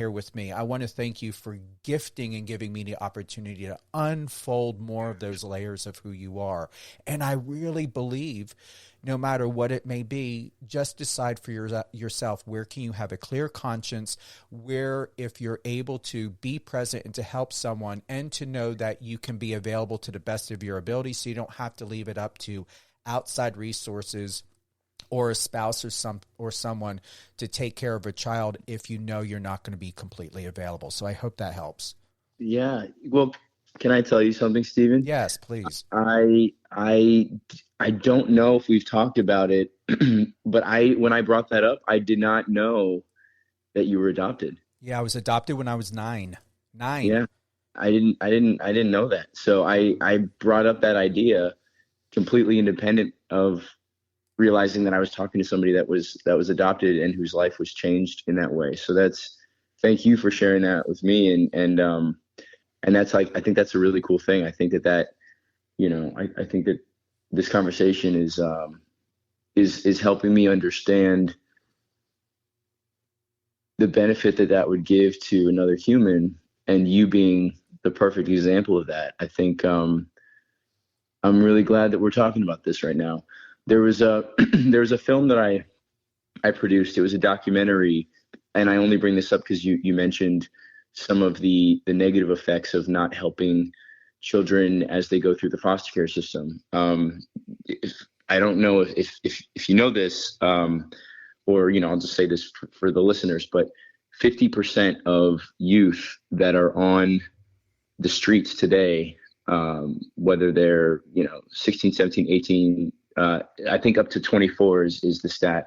here with me. I want to thank you for gifting and giving me the opportunity to unfold more of those layers of who you are. And I really believe, no matter what it may be, just decide for yourself, where can you have a clear conscience, where if you're able to be present and to help someone, and to know that you can be available to the best of your ability, so you don't have to leave it up to outside resources or a spouse or someone to take care of a child if you know you're not going to be completely available. So I hope that helps. Yeah. Well, can I tell you something, Stephen? Yes, please. I don't know if we've talked about it, but when I brought that up, I did not know that you were adopted. Yeah, I was adopted when I was 9. 9. Yeah. I didn't know that. So I brought up that idea completely independent of realizing that I was talking to somebody that was adopted and whose life was changed in that way. So thank you for sharing that with me. And that's like, I think that's a really cool thing. I think that, I think that this conversation is helping me understand the benefit that would give to another human, and you being the perfect example of that. I think, I'm really glad that we're talking about this right now. There was a film that I produced. It was a documentary, and I only bring this up because you mentioned some of the negative effects of not helping children as they go through the foster care system. I don't know if you know this, or I'll just say this for the listeners, but 50% of youth that are on the streets today, whether they're 16, 17, 18. I think up to 24 is the stat.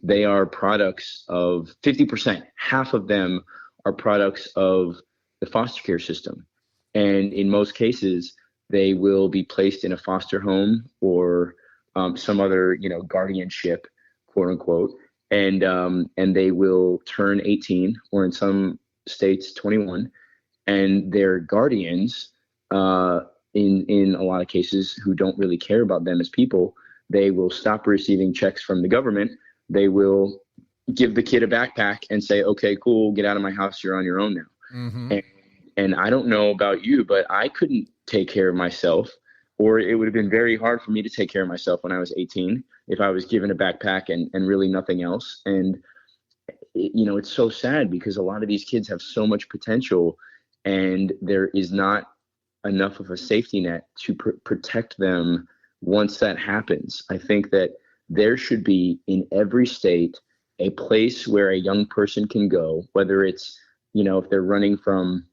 They are products of 50%. Half of them are products of the foster care system. And in most cases, they will be placed in a foster home or some other, guardianship, quote unquote. And they will turn 18, or in some states 21, and their guardians, in a lot of cases, who don't really care about them as people, they will stop receiving checks from the government. They will give the kid a backpack and say, okay, cool, get out of my house. You're on your own now. Mm-hmm. And I don't know about you, but I couldn't take care of myself, or it would have been very hard for me to take care of myself when I was 18, if I was given a backpack and really nothing else. And, it's so sad because a lot of these kids have so much potential, and there is not enough of a safety net to protect them once that happens. I think that there should be, in every state, a place where a young person can go, whether it's, if they're running from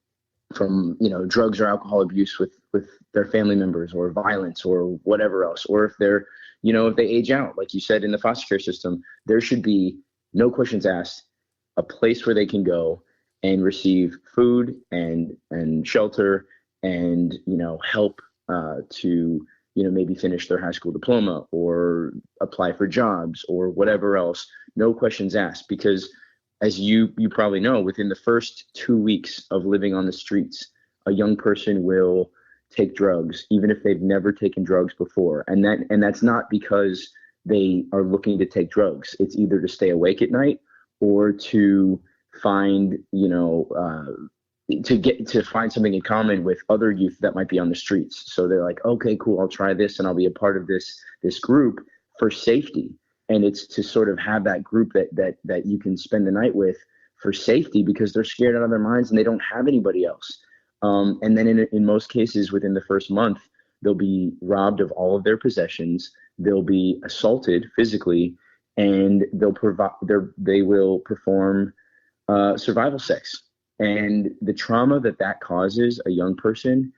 drugs or alcohol abuse with their family members, or violence, or whatever else, or if they're, if they age out, like you said, in the foster care system, there should be, no questions asked, a place where they can go and receive food and shelter and, help to, maybe finish their high school diploma or apply for jobs or whatever else. No questions asked, because as you probably know, within the first 2 weeks of living on the streets, a young person will take drugs, even if they've never taken drugs before. And that's not because they are looking to take drugs. It's either to stay awake at night or to find, to find something in common with other youth that might be on the streets. So they're like, okay, cool, I'll try this and I'll be a part of this group for safety. And it's to sort of have that group that you can spend the night with for safety, because they're scared out of their minds and they don't have anybody else. And then in most cases, within the first month, they'll be robbed of all of their possessions. They'll be assaulted physically, and they will perform survival sex. And the trauma that causes a young person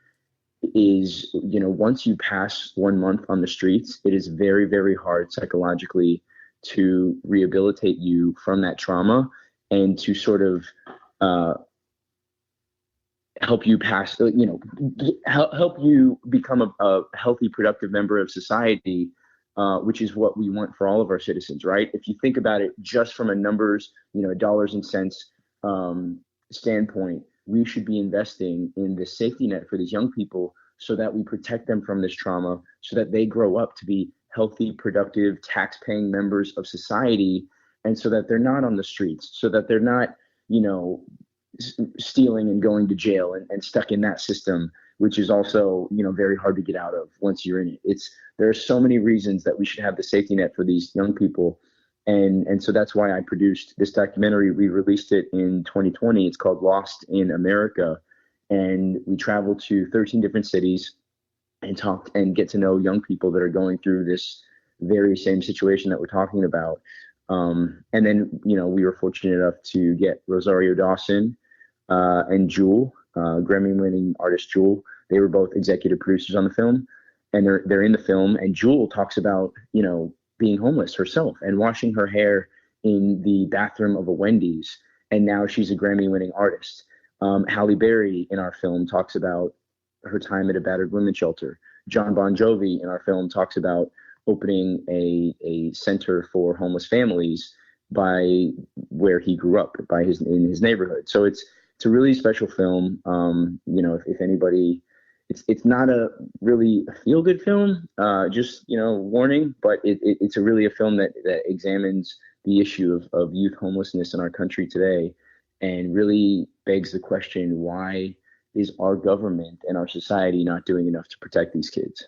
is, once you pass 1 month on the streets, it is very, very hard psychologically to rehabilitate you from that trauma and to sort of help you pass, help you become a healthy, productive member of society, which is what we want for all of our citizens, right? If you think about it just from a numbers, dollars and cents standpoint, we should be investing in the safety net for these young people so that we protect them from this trauma, so that they grow up to be healthy, productive, tax-paying members of society, and so that they're not on the streets, so that they're not, you know, stealing and going to jail and stuck in that system, which is also, you know, very hard to get out of once you're in it. There are so many reasons that we should have the safety net for these young people. And so that's why I produced this documentary. We released it in 2020. It's called Lost in America. And we traveled to 13 different cities and talked and get to know young people that are going through this very same situation that we're talking about. And then, you know, we were fortunate enough to get Rosario Dawson and Jewel, Grammy-winning artist Jewel. They were both executive producers on the film, and they're in the film. And Jewel talks about, you know, being homeless herself and washing her hair in the bathroom of a Wendy's, and now she's a Grammy-winning artist. Halle Berry in our film talks about her time at a battered women's shelter. John Bon Jovi in our film talks about opening a center for homeless families by where he grew up, in his neighborhood. So it's a really special film. You know, if anybody, it's not a really feel good film, just, you know, warning, but it's really a film that examines the issue of youth homelessness in our country today, and really begs the question, why is our government and our society not doing enough to protect these kids?